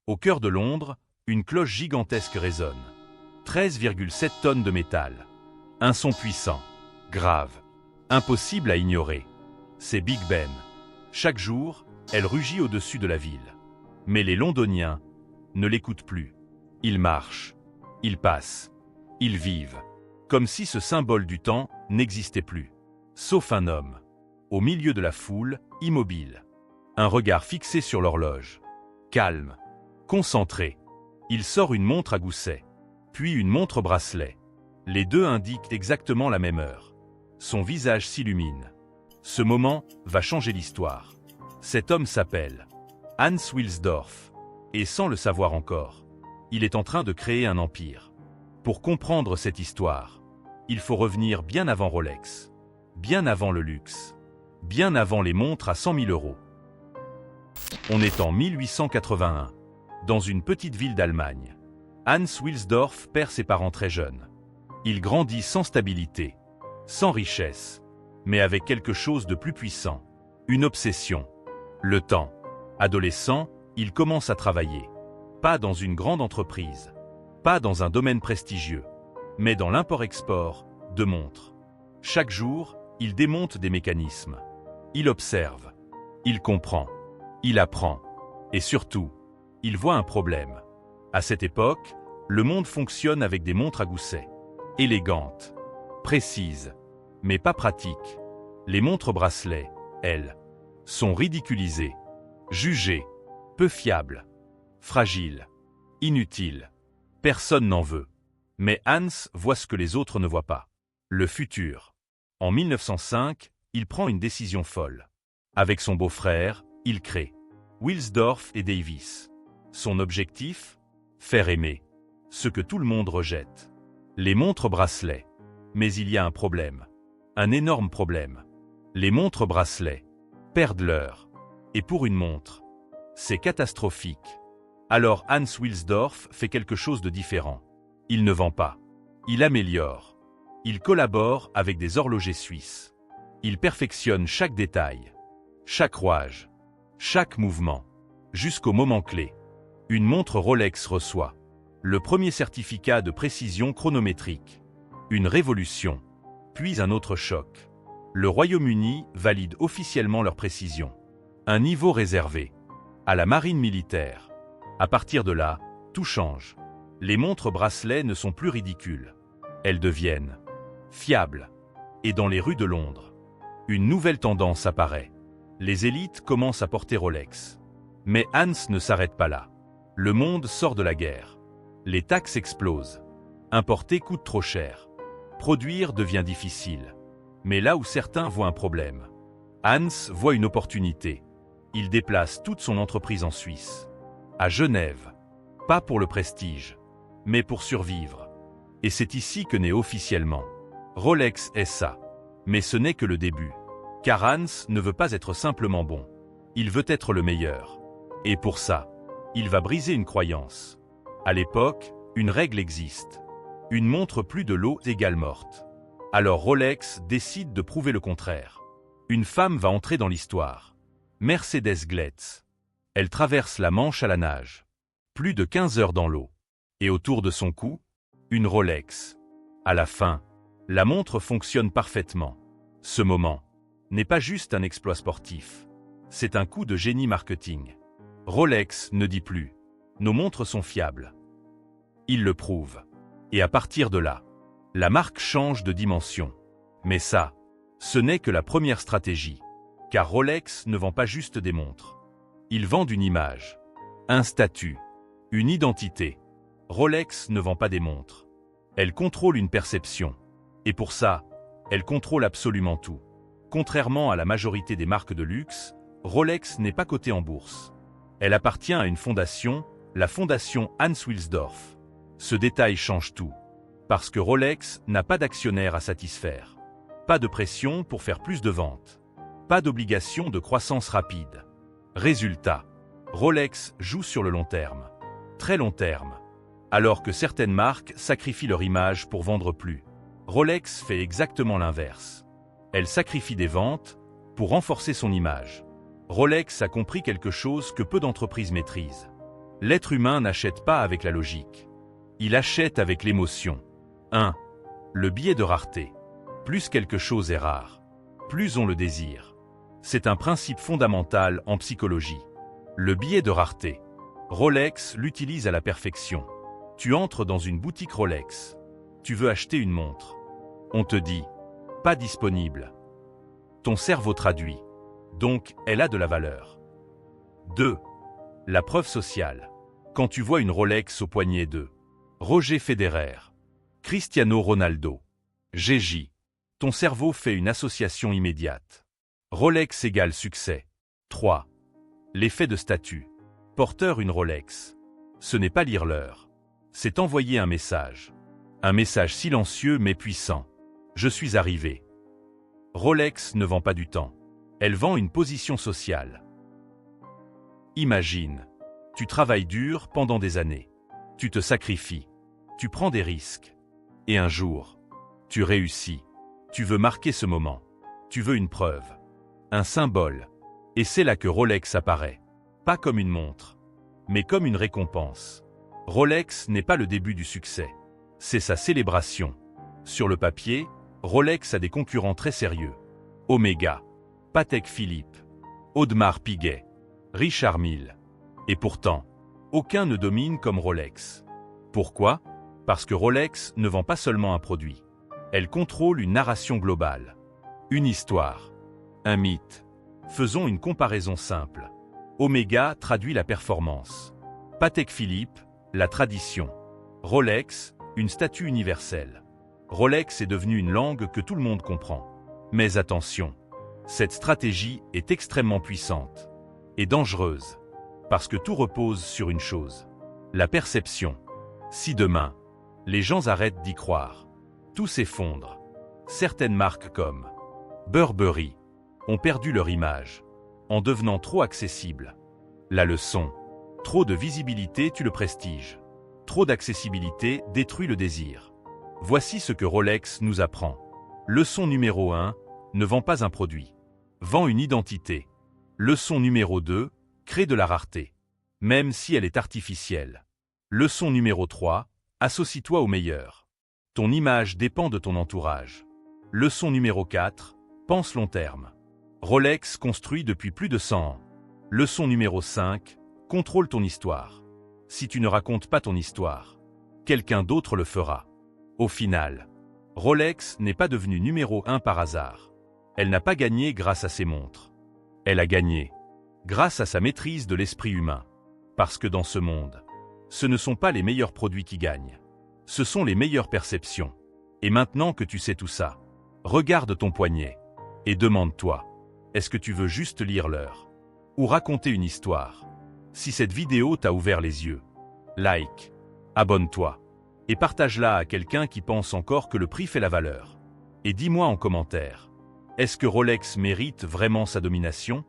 Au cœur de Londres, une cloche gigantesque résonne. 13,7 tonnes de métal. Un son puissant, grave, impossible à ignorer. C'est Big Ben. Chaque jour, elle rugit au-dessus de la ville. Mais les Londoniens ne l'écoutent plus. Ils marchent, ils passent, ils vivent, comme si ce symbole du temps n'existait plus. Sauf un homme, au milieu de la foule, immobile. Un regard fixé sur l'horloge. Calme, concentré. Il sort une montre à gousset, puis une montre bracelet. Les deux indiquent exactement la même heure. Son visage s'illumine. Ce moment va changer l'histoire. Cet homme s'appelle Hans Wilsdorf, et sans le savoir encore, il est en train de créer un empire. Pour comprendre cette histoire, il faut revenir bien avant Rolex, bien avant le luxe, bien avant les montres à 100 000 euros. On est en 1881, dans une petite ville d'Allemagne. Hans Wilsdorf perd ses parents très jeunes. Il grandit sans stabilité, sans richesse, mais avec quelque chose de plus puissant, une obsession. Le temps. Adolescent, il commence à travailler. Pas dans une grande entreprise, pas dans un domaine prestigieux, mais dans l'import-export de montres. Chaque jour, il démonte des mécanismes. Il observe, il comprend, il apprend. Et surtout, il voit un problème. À cette époque, le monde fonctionne avec des montres à gousset. Élégantes, précises, mais pas pratiques. Les montres bracelets, elles, sont ridiculisées, jugées, peu fiables, fragiles, inutiles. Personne n'en veut. Mais Hans voit ce que les autres ne voient pas. Le futur. En 1905, il prend une décision folle. Avec son beau-frère, il crée Wilsdorf et Davis. Son objectif? Faire aimer. Ce que tout le monde rejette. Les montres bracelets. Mais il y a un problème. Un énorme problème. Les montres bracelets perdent l'heure. Et pour une montre, c'est catastrophique. Alors Hans Wilsdorf fait quelque chose de différent. Il ne vend pas. Il améliore. Il collabore avec des horlogers suisses. Il perfectionne chaque détail, chaque rouage, chaque mouvement, jusqu'au moment clé. Une montre Rolex reçoit le premier certificat de précision chronométrique. Une révolution, puis un autre choc. Le Royaume-Uni valide officiellement leur précision. Un niveau réservé à la marine militaire. À partir de là, tout change. Les montres bracelets ne sont plus ridicules. Elles deviennent fiables. Et dans les rues de Londres, une nouvelle tendance apparaît. Les élites commencent à porter Rolex. Mais Hans ne s'arrête pas là. Le monde sort de la guerre. Les taxes explosent. Importer coûte trop cher. Produire devient difficile. Mais là où certains voient un problème, Hans voit une opportunité. Il déplace toute son entreprise en Suisse. À Genève. Pas pour le prestige, mais pour survivre. Et c'est ici que naît officiellement Rolex SA. Mais ce n'est que le début. Car Hans ne veut pas être simplement bon. Il veut être le meilleur. Et pour ça, il va briser une croyance. À l'époque, une règle existe. Une montre plus de l'eau égale morte. Alors Rolex décide de prouver le contraire. Une femme va entrer dans l'histoire. Mercedes Gletz. Elle traverse la Manche à la nage. Plus de 15 heures dans l'eau. Et autour de son cou, une Rolex. À la fin, la montre fonctionne parfaitement. Ce moment n'est pas juste un exploit sportif. C'est un coup de génie marketing. Rolex ne dit plus « Nos montres sont fiables ». Il le prouve. Et à partir de là, la marque change de dimension. Mais ça, ce n'est que la première stratégie. Car Rolex ne vend pas juste des montres. Ils vendent une image, un statut, une identité. Rolex ne vend pas des montres. Elle contrôle une perception. Et pour ça, elle contrôle absolument tout. Contrairement à la majorité des marques de luxe, Rolex n'est pas cotée en bourse. Elle appartient à une fondation, la fondation Hans Wilsdorf. Ce détail change tout. Parce que Rolex n'a pas d'actionnaire à satisfaire. Pas de pression pour faire plus de ventes. Pas d'obligation de croissance rapide. Résultat, Rolex joue sur le long terme. Très long terme. Alors que certaines marques sacrifient leur image pour vendre plus. Rolex fait exactement l'inverse. Elle sacrifie des ventes pour renforcer son image. Rolex a compris quelque chose que peu d'entreprises maîtrisent. L'être humain n'achète pas avec la logique. Il achète avec l'émotion. 1. Le biais de rareté. Plus quelque chose est rare, plus on le désire. C'est un principe fondamental en psychologie. Le biais de rareté. Rolex l'utilise à la perfection. Tu entres dans une boutique Rolex. Tu veux acheter une montre. On te dit « pas disponible ». Ton cerveau traduit. Donc, elle a de la valeur. 2. La preuve sociale. Quand tu vois une Rolex au poignet de Roger Federer, Cristiano Ronaldo, GJ, ton cerveau fait une association immédiate. Rolex égale succès. 3. L'effet de statut. Porteur une Rolex. Ce n'est pas lire l'heure. C'est envoyer un message. Un message silencieux mais puissant. Je suis arrivé. Rolex ne vend pas du temps. Elle vend une position sociale. Imagine. Tu travailles dur pendant des années. Tu te sacrifies. Tu prends des risques. Et un jour, tu réussis. Tu veux marquer ce moment. Tu veux une preuve. Un symbole. Et c'est là que Rolex apparaît. Pas comme une montre, mais comme une récompense. Rolex n'est pas le début du succès. C'est sa célébration. Sur le papier, Rolex a des concurrents très sérieux. Omega, Patek Philippe, Audemars Piguet, Richard Mille. Et pourtant, aucun ne domine comme Rolex. Pourquoi? Parce que Rolex ne vend pas seulement un produit. Elle contrôle une narration globale. Une histoire. Un mythe. Faisons une comparaison simple. Omega traduit la performance. Patek Philippe, la tradition. Rolex, une statue universelle. Rolex est devenue une langue que tout le monde comprend. Mais attention, cette stratégie est extrêmement puissante et dangereuse, parce que tout repose sur une chose, la perception. Si demain, les gens arrêtent d'y croire, tout s'effondre. Certaines marques comme Burberry ont perdu leur image, en devenant trop accessibles. La leçon, trop de visibilité tue le prestige. Trop d'accessibilité détruit le désir. Voici ce que Rolex nous apprend. Leçon numéro 1, ne vends pas un produit. Vends une identité. Leçon numéro 2, crée de la rareté, même si elle est artificielle. Leçon numéro 3, associe-toi au meilleur. Ton image dépend de ton entourage. Leçon numéro 4, pense long terme. Rolex construit depuis plus de 100 ans. Leçon numéro 5, contrôle ton histoire. Si tu ne racontes pas ton histoire, quelqu'un d'autre le fera. Au final, Rolex n'est pas devenue numéro 1 par hasard. Elle n'a pas gagné grâce à ses montres. Elle a gagné grâce à sa maîtrise de l'esprit humain. Parce que dans ce monde, ce ne sont pas les meilleurs produits qui gagnent. Ce sont les meilleures perceptions. Et maintenant que tu sais tout ça, regarde ton poignet et demande-toi, est-ce que tu veux juste lire l'heure ou raconter une histoire? Si cette vidéo t'a ouvert les yeux, like, abonne-toi et partage-la à quelqu'un qui pense encore que le prix fait la valeur. Et dis-moi en commentaire, est-ce que Rolex mérite vraiment sa domination ?